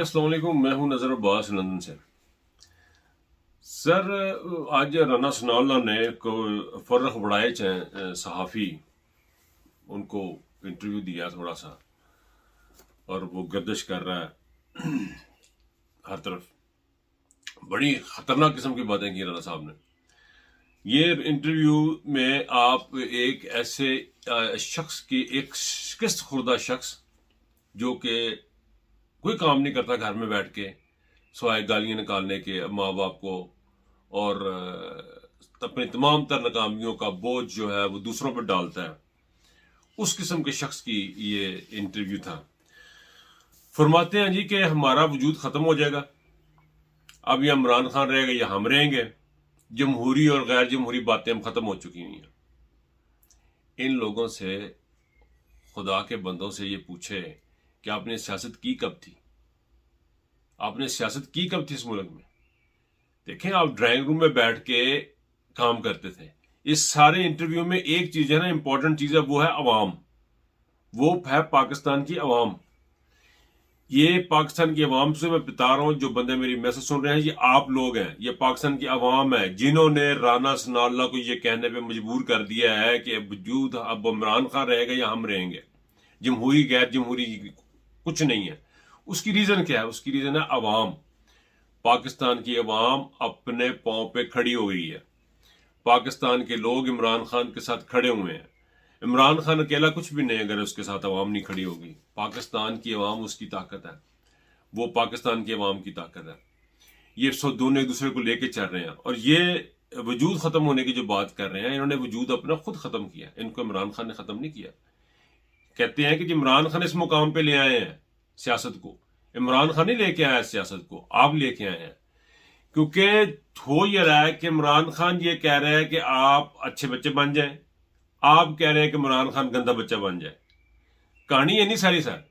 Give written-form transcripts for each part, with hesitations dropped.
अस्सलाम वालेकुम। मैं हूं नज़र अब्बास लंदन से। सर, आज राना सनाउल्लाह ने को फर्रख बड़ाए सहाफ़ी उनको इंटरव्यू दिया थोड़ा सा, और वो गर्दिश कर रहा है हर तरफ। बड़ी ख़तरनाक किस्म की बातें की राना साहब ने। ये इंटरव्यू में आप एक ऐसे शख्स की, एक शिकस्त खुर्दा शख्स जो कि कोई काम नहीं करता घर में बैठ के सिवाय गालियां निकालने के माँ बाप को, और अपनी तमाम तर नाकामियों का बोझ जो है वो दूसरों पर डालता है, उस किस्म के शख्स की ये इंटरव्यू था। फरमाते हैं जी कि हमारा वजूद खत्म हो जाएगा, अब या इमरान खान रहेगा या हम रहेंगे। जमहूरी और गैर जमहूरी बातें हम खत्म हो चुकी हुई हैं। इन लोगों से, खुदा के बंदों से ये पूछे कि आपने सियासत की कब थी? आपने सियासत की कब थी इस मुल्क में? देखें, आप ड्राइंग रूम में बैठ के काम करते थे। इस सारे इंटरव्यू में एक चीज है ना, इंपॉर्टेंट चीज है, वो है अवाम। वो है पाकिस्तान की अवाम। ये पाकिस्तान की अवाम से मैं बता रहा हूं, जो बंदे मेरी मैसेज सुन रहे हैं, ये आप लोग हैं, ये पाकिस्तान की अवाम है जिन्होंने राना सनाउल्लाह को ये कहने पे मजबूर कर दिया है कि वजूद अब इमरान खान रहेगा या हम रहेंगे। जमहूरी गैर जमहूरी कुछ नहीं है। उसकी रीजन क्या है? उसकी रीजन है अवाम। पाकिस्तान की अवाम अपने पांव पे खड़ी हो गई है। पाकिस्तान के लोग इमरान खान के साथ खड़े हुए हैं। इमरान खान अकेला कुछ भी नहीं, अगर उसके साथ अवाम नहीं खड़ी होगी। पाकिस्तान की अवाम उसकी ताकत है, वो पाकिस्तान की अवाम की ताकत है। ये सब दोनों एक दूसरे को लेके चल रहे हैं, और ये वजूद खत्म होने की जो बात कर रहे हैं, इन्होंने वजूद अपना खुद खत्म किया, इनको इमरान खान ने खत्म नहीं किया। कहते हैं कि इमरान खान इस मुकाम पे ले आए हैं सियासत को। इमरान खान नहीं लेके आया सियासत को, आप लेके आए हैं। क्योंकि हो ये रहा है कि इमरान खान ये कह रहे हैं कि आप अच्छे बच्चे बन जाएं, आप कह रहे हैं कि इमरान खान गंदा बच्चा बन जाए। कहानी ये नहीं सारी सर।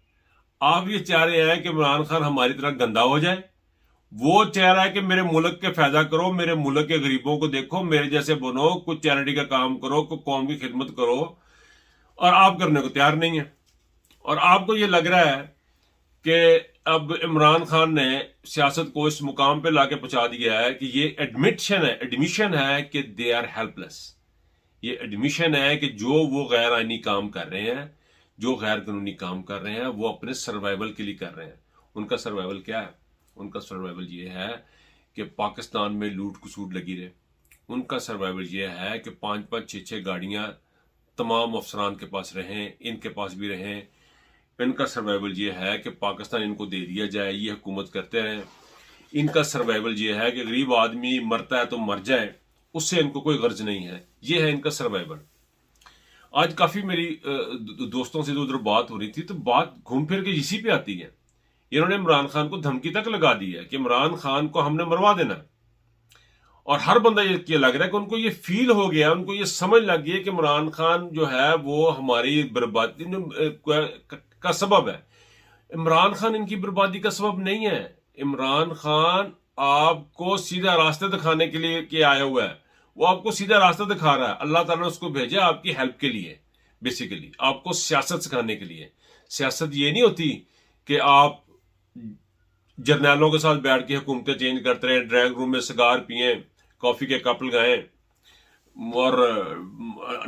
आप ये चाह रहे हैं कि इमरान खान हमारी तरह गंदा हो जाए। वो चाह रहा है कि मेरे मुल्क के फायदा करो, मेरे मुल्क के गरीबों को देखो, मेरे जैसे बनो, कुछ चैरिटी का काम करो, कुछ कौम की खिदमत करो, और आप करने को तैयार नहीं है। और आपको ये लग रहा है कि अब इमरान खान ने सियासत को इस मुकाम पे लाके पहुंचा दिया है कि ये एडमिशन है कि दे आर हेल्पलेस। ये एडमिशन है कि जो वो गैर आईनी काम कर रहे हैं, जो गैर कानूनी काम कर रहे हैं, वो अपने सर्वाइवल के लिए कर रहे हैं। उनका सर्वाइवल क्या है? उनका सर्वाइवल ये है कि पाकिस्तान में लूट खसूट लगी रहे। उनका सर्वाइवल ये है कि 5-5, 6-6 गाड़ियां तमाम अफसरान के पास रहें, इनके पास भी रहें। इनका सर्वाइवल ये है कि पाकिस्तान इनको दे दिया जाए, ये हुकूमत करते रहें। इनका सर्वाइवल ये है कि गरीब आदमी मरता है तो मर जाए, उससे इनको कोई गर्ज नहीं है। ये है इनका सर्वाइवल। आज काफी मेरी दोस्तों से उधर बात हो रही थी, तो बात घूम फिर के इसी पे आती है। इन्होंने इमरान खान को धमकी तक लगा दी है कि इमरान खान को हमने मरवा देना। और हर बंदा ये लग रहा है कि उनको ये फील हो गया, उनको ये समझ लग गई कि इमरान खान जो है वो हमारी बर्बादी का सबब है। इमरान खान इनकी बर्बादी का सबब नहीं है। इमरान खान आपको सीधा रास्ता दिखाने के लिए के आया हुआ है। वो आपको सीधा रास्ता दिखा रहा है। अल्लाह ताला ने उसको भेजा आपकी हेल्प के लिए, बेसिकली आपको सियासत सिखाने के लिए। सियासत ये नहीं होती कि आप जर्नैलों के साथ बैठ के हुकूमतें चेंज करते रहे, ड्राइंग रूम में सिगार पिए, कॉफी के कप लगाएं, और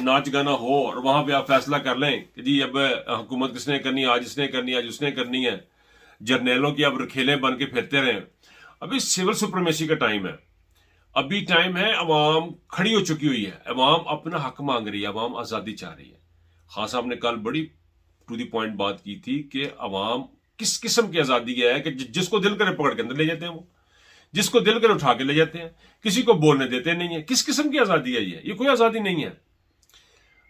नाच गाना हो, और वहां पे आप फैसला कर लें कि जी अब हुकूमत किसने करनी है, आज इसने करनी है, आज उसने करनी है। जर्नैलों की अब रखेले बन के फिरते रहें। अभी सिविल सुप्रीमेसी का टाइम है। अभी टाइम है, अवाम खड़ी हो चुकी हुई है, अवाम अपना हक मांग रही है, अवाम आजादी चाह रही है। खान साहब ने कल बड़ी टू दी पॉइंट बात की थी कि अवाम किस किस्म की आजादी है कि जिसको दिल करे पकड़ के अंदर ले जाते हैं, वो जिसको दिल करे उठा के ले जाते हैं, किसी को बोलने देते नहीं है। किस किस्म की आजादी है ये कोई आजादी नहीं है।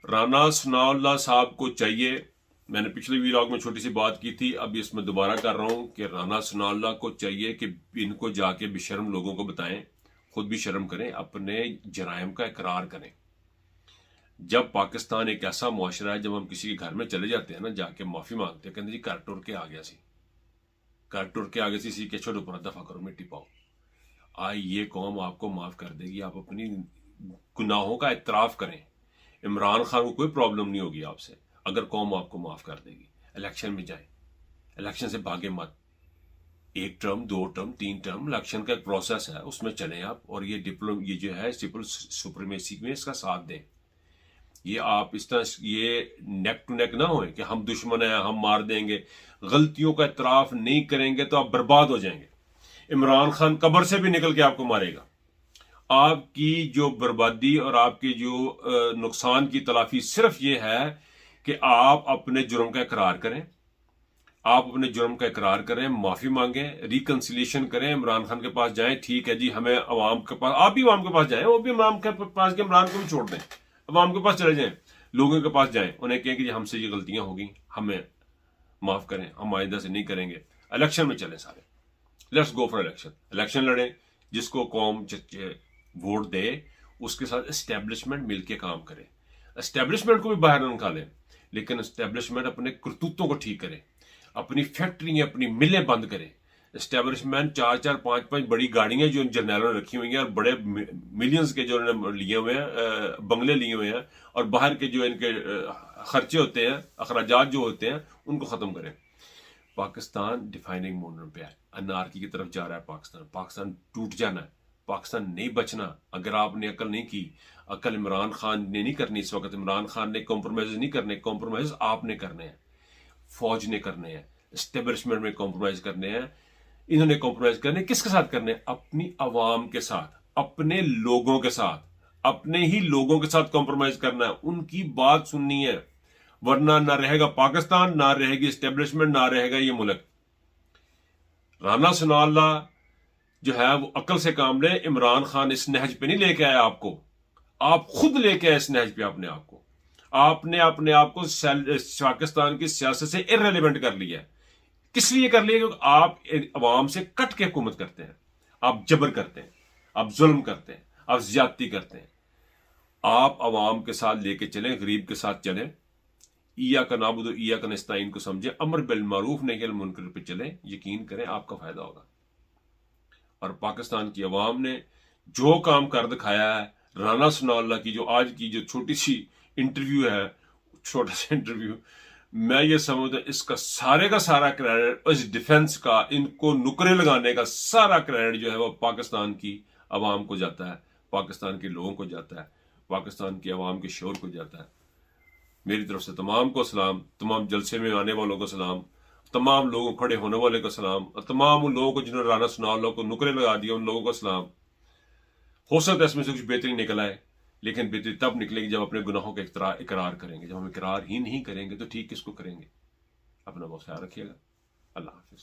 राना सनाउल्लाह साहब को चाहिए, मैंने पिछले व्लॉग में छोटी सी बात की थी, अब इसमें दोबारा कर रहा हूं कि राना सनाउल्लाह को चाहिए कि इनको जाके बेशर्म लोगों को बताएं, खुद भी शर्म करें, अपने जराइम का इकरार करें। जब पाकिस्तान एक ऐसा मुआशरा है, जब हम किसी के घर में चले जाते हैं ना, जाके माफी मांगते हैं, कहते जी घर टुर के आ गया सी, घर टुर के आ गया सी के छोड़ो, पूरा दफा करो, मिट्टी पाओ। आई ये कौम आपको माफ कर देगी। आप अपनी गुनाहों का इतराफ करें। इमरान खान को कोई प्रॉब्लम नहीं होगी आपसे, अगर कौम आपको माफ कर देगी। इलेक्शन में जाए, इलेक्शन से भागे मत। 1 टर्म 2 टर्म 3 टर्म इलेक्शन का एक प्रोसेस है, उसमें चलें आप, और ये ये जो है सिविल सुप्रीमेसी में इसका साथ दें। ये आप इस तरह ये नेक टू नेक ना होए कि हम दुश्मन हैं, हम मार देंगे। गलतियों का इतराफ नहीं करेंगे तो आप बर्बाद हो जाएंगे। इमरान खान कब्र से भी निकल के आपको मारेगा। आपकी जो बर्बादी और आपके जो नुकसान की तलाफी सिर्फ ये है कि आप अपने जुर्म का इकरार करें, आप अपने जुर्म का इकरार करें, माफी मांगें, रिकंसिलिएशन करें, इमरान खान के पास जाएं। ठीक है जी, हमें अवाम के पास, आप भी अवाम के पास जाएं, वो भी इमरान के पास के इमरान को भी छोड़ दें, अवाम के पास चले जाएं, लोगों के पास जाएं, उन्हें कहें कि हमसे ये गलतियां होगी, हमें माफ करें, हम आइंदा से नहीं करेंगे। इलेक्शन में चलें सारे, let's go for election, election लड़ें, जिसको कौम वोट दे उसके साथ एस्टेब्लिशमेंट मिलके काम करे। एस्टेब्लिशमेंट को भी बाहर न निकालें, लेकिन एस्टेब्लिशमेंट अपने करतूतों को ठीक करे, अपनी फैक्ट्रियां अपनी मिलें बंद करे। एस्टेब्लिशमेंट 4-4 5-5 बड़ी गाड़ियां जो जनरलों ने रखी हुई हैं और बड़े मिलियंस के जो इन्होंने लिए हुए हैं, बंगले लिए हुए हैं, और बाहर के जो इनके खर्चे होते हैं, अखराजात जो होते हैं, उनको खत्म करें। पाकिस्तान डिफाइनिंग मोमेंट पे है, अनारकी की तरफ जा रहा है पाकिस्तान। पाकिस्तान टूट जाना है, पाकिस्तान नहीं बचना। अगर आपने अकल नहीं की, अकल इमरान खान ने नहीं करनी इस वक्त, इमरान खान ने कॉम्प्रोमाइज नहीं करने, कॉम्प्रोमाइज आपने करने हैं, फौज ने करने हैं, एस्टेब्लिशमेंट में कॉम्प्रोमाइज करने हैं। इन्होंने कॉम्प्रोमाइज करने किसके साथ करने हैं? अपनी अवाम के साथ, अपने लोगों के साथ, अपने ही लोगों के साथ कॉम्प्रोमाइज करना है, उनकी बात सुननी है, वरना ना रहेगा पाकिस्तान, ना रहेगी एस्टेब्लिशमेंट, ना रहेगा ये मुल्क। राना सनाउल्लाह जो है वो अकल से काम ले। इमरान खान इस नहज पे नहीं लेके आया आपको, आप खुद लेके आए इस नहज पे अपने आप को। आपने अपने आप को पाकिस्तान की सियासत से इररिलेवेंट कर लिया है। किस लिए कर लिया? क्योंकि आप अवाम से कट के हुकूमत करते हैं, आप जबर करते हैं, आप जुल्म करते हैं, आप ज्यादती करते हैं। आप अवाम के साथ लेके चलें, गरीब के साथ चलें, ईया का नाबुदो ईया का नस्ताइन को समझे, अमर बिल मारूफ नही अनिल मुनकर पे चलें, यकीन करें आपका फायदा होगा। और पाकिस्तान की अवाम ने जो काम कर दिखाया है, राना सनाउल्लाह की जो आज की जो छोटी सी इंटरव्यू है, छोटा सा इंटरव्यू, मैं ये समझता इसका सारे का सारा क्रेडिट, इस डिफेंस का, इनको नुकरे लगाने का सारा क्रेडिट जो है वो पाकिस्तान की अवाम को जाता है, पाकिस्तान के लोगों को जाता है, पाकिस्तान की अवाम के शोर को जाता है। मेरी तरफ से तमाम को सलाम, तमाम जलसे में आने वालों को सलाम, तमाम लोगों खड़े होने वाले को सलाम, और तमाम उन लोगों को जिन्होंने राना सनाउल्लाह को नुकरे लगा दिया, उन लोगों को सलाम। हो सकता है इसमें से कुछ बेहतरी निकल आए, लेकिन बेहतरी तब निकलेगी जब अपने गुनाहों का इकरार करेंगे। जब हम इकरार ही नहीं करेंगे तो ठीक किसको करेंगे? अपना बहुत ख्याल रखिएगा। अल्लाह हाफिज।